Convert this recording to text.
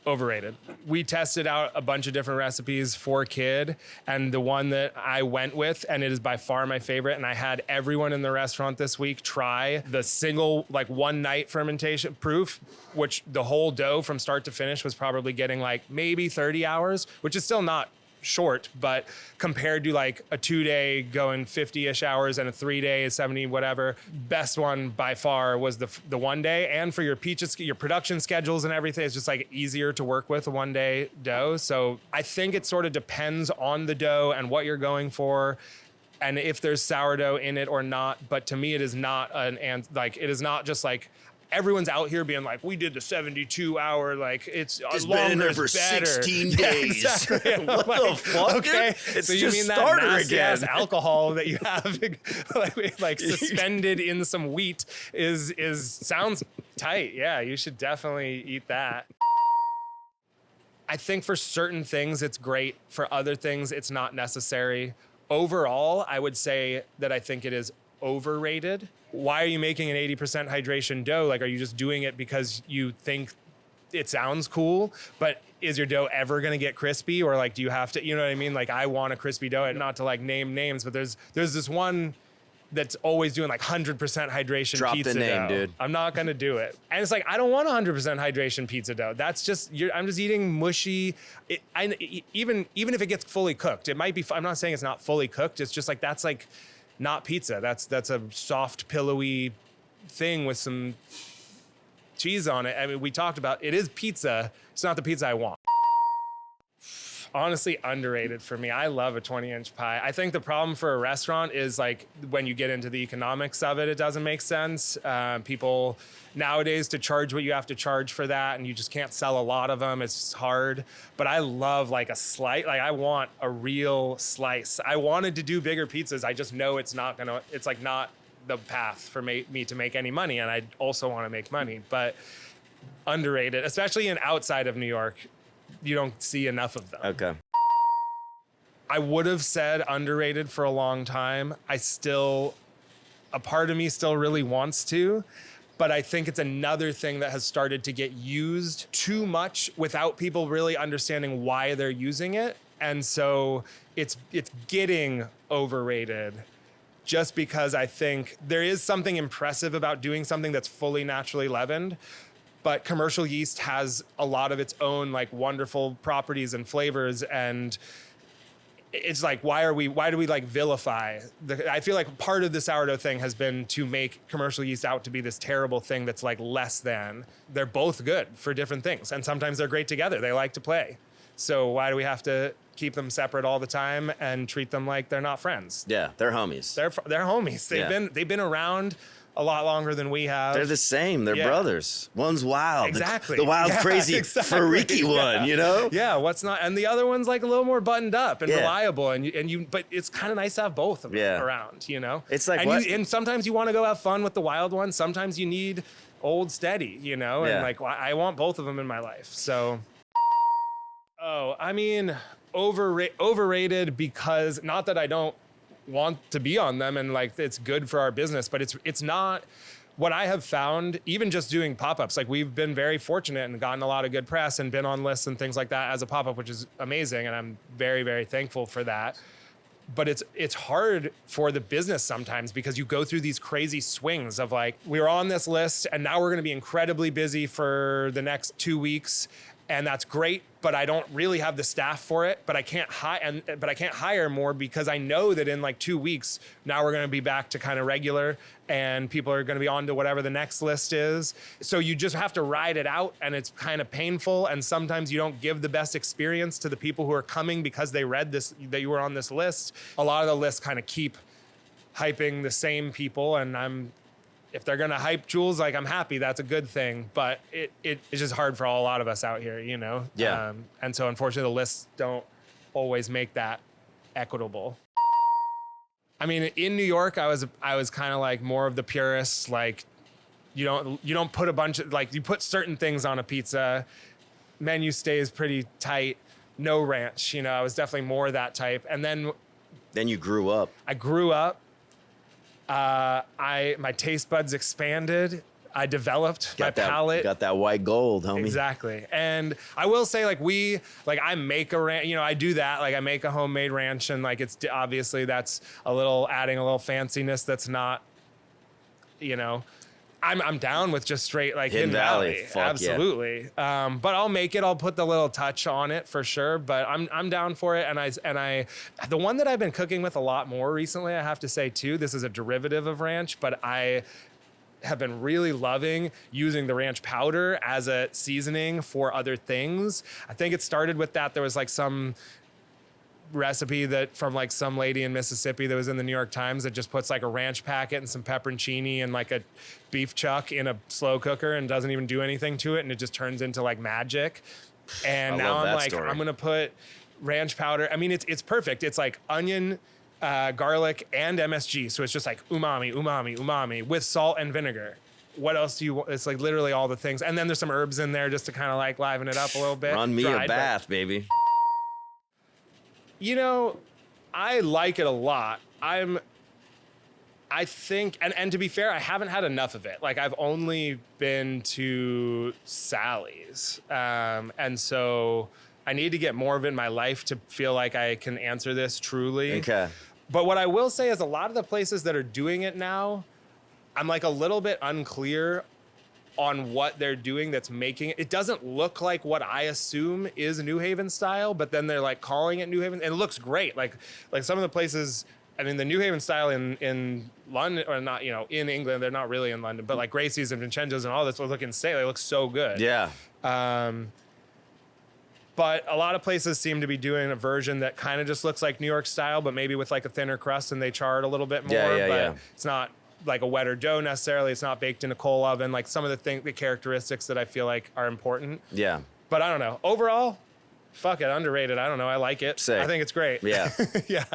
Overrated. We tested out a bunch of different recipes for kid, and the one that I went with, and it is by far my favorite, and I had everyone in the restaurant this week try the single, like, one night fermentation proof, which the whole dough from start to finish was probably getting like maybe 30 hours, which is still not short, but compared to like a 2-day going 50-ish hours and a 3-day 70 whatever, best one by far was the 1 day. And for your peaches, your production schedules and everything, it's just like easier to work with a 1-day dough. So I think it sort of depends on the dough and what you're going for, and if there's sourdough in it or not. But to me, it is not it is not just like everyone's out here being like, we did the 72-hour, like, it's longer is better. 16 days. Yeah, exactly. What the fuck, okay, dude? It's so you just mean that starter nasty-ass again. alcohol that you have like suspended in some wheat is sounds tight. Yeah, you should definitely eat that. I think for certain things it's great. For other things, it's not necessary. Overall, I would say that I think it is overrated. Why are you making an 80% hydration dough? Like, are you just doing it because you think it sounds cool? But is your dough ever going to get crispy? Or like, do you have to, you know what I mean? Like, I want a crispy dough, and not to like name names, but there's this one that's always doing like 100% hydration Drop pizza the name, dough. dude. I'm not going to do it. And it's like, I don't want 100% hydration pizza dough. That's just, I'm just eating mushy. Even if it gets fully cooked, it might be, I'm not saying it's not fully cooked. It's just like, that's like, not pizza. That's a soft, pillowy thing with some cheese on it. I mean, we talked about it is pizza. It's not the pizza I want. Honestly, underrated for me. I love a 20-inch pie. I think the problem for a restaurant is like when you get into the economics of it, it doesn't make sense. People nowadays to charge what you have to charge for that, and you just can't sell a lot of them. It's hard. But I love like a slice. Like, I want a real slice. I wanted to do bigger pizzas. I just know it's not the path for me to make any money, and I also want to make money. But underrated, especially in outside of New York. You don't see enough of them. Okay. I would have said underrated for a long time. A part of me still really wants to, but I think it's another thing that has started to get used too much without people really understanding why they're using it. And so it's getting overrated just because I think there is something impressive about doing something that's fully naturally leavened. But commercial yeast has a lot of its own like wonderful properties and flavors, and it's like, why do we like vilify? I feel like part of the sourdough thing has been to make commercial yeast out to be this terrible thing that's like less than. They're both good for different things, and sometimes they're great together. They like to play. So why do we have to keep them separate all the time and treat them like they're not friends? Yeah, they're homies. They're homies. They've been around a lot longer than we have. They're the same. They're brothers. One's wild. Exactly. The wild, crazy, freaky one, you know? Yeah, what's not? And the other one's like a little more buttoned up and reliable. But it's kind of nice to have both of them around, you know? It's like, and sometimes you want to go have fun with the wild one. Sometimes you need old steady, you know? And like, I want both of them in my life. So, I mean, overrated because, not that I don't want to be on them and like it's good for our business, but it's not what I have found. Even just doing pop-ups, like, we've been very fortunate and gotten a lot of good press and been on lists and things like that as a pop-up, which is amazing, and I'm very, very thankful for that. But it's hard for the business sometimes because you go through these crazy swings of like, we're on this list and now we're going to be incredibly busy for the next 2 weeks. And that's great, but I don't really have the staff for it. But I can't hire more because I know that in like 2 weeks now we're going to be back to kind of regular, and people are going to be on to whatever the next list is. So you just have to ride it out, and it's kind of painful. And sometimes you don't give the best experience to the people who are coming because they read this, that you were on this list. A lot of the lists kind of keep hyping the same people, and if they're gonna hype Jules, like, I'm happy, that's a good thing. But it's just hard for a lot of us out here, you know? Yeah. And so unfortunately the lists don't always make that equitable. I mean, in New York, I was kind of like more of the purist, like, you don't put a bunch of, like, you put certain things on a pizza, menu stays pretty tight, no ranch, you know? I was definitely more that type. And then you grew up. I grew up. My taste buds expanded. I developed my palate. Got that white gold, homie. Exactly. And I will say, I make a ranch, I do that. Like, I make a homemade ranch, and like, it's obviously that's adding a little fanciness that's not, I'm down with just straight like Hidden Valley. Absolutely. Yeah. But I'll make it. I'll put the little touch on it for sure. But I'm down for it. And I the one that I've been cooking with a lot more recently, I have to say too, this is a derivative of ranch, but I have been really loving using the ranch powder as a seasoning for other things. I think it started with that. There was like some recipe that from like some lady in Mississippi that was in the New York Times that just puts like a ranch packet and some pepperoncini and like a beef chuck in a slow cooker and doesn't even do anything to it, and it just turns into like magic. And now I'm like, I'm gonna put ranch powder. I mean, it's perfect. It's like onion, garlic, and MSG, so it's just like umami with salt and vinegar. What else do you want? It's like literally all the things, and then there's some herbs in there just to kind of like liven it up a little bit. Run me a bath, baby. I like it a lot. I think, and to be fair, I haven't had enough of it. Like, I've only been to Sally's. And so I need to get more of it in my life to feel like I can answer this truly. Okay. But what I will say is a lot of the places that are doing it now, I'm like a little bit unclear on what they're doing that's making it. It doesn't look like what I assume is New Haven style, but then they're like calling it New Haven, and it looks great. Like some of the places, I mean, the New Haven style in London, or not, in England, they're not really in London, but like Gracie's and Vincenzo's and all this look insane. They look so good. Yeah. But a lot of places seem to be doing a version that kind of just looks like New York style, but maybe with like a thinner crust, and they char it a little bit more. Yeah. It's not like a wetter dough necessarily. It's not baked in a coal oven. Like some of the characteristics that I feel like are important. Yeah. But I don't know. Overall, fuck it, underrated. I don't know. I like it. Sick. I think it's great. Yeah. Yeah.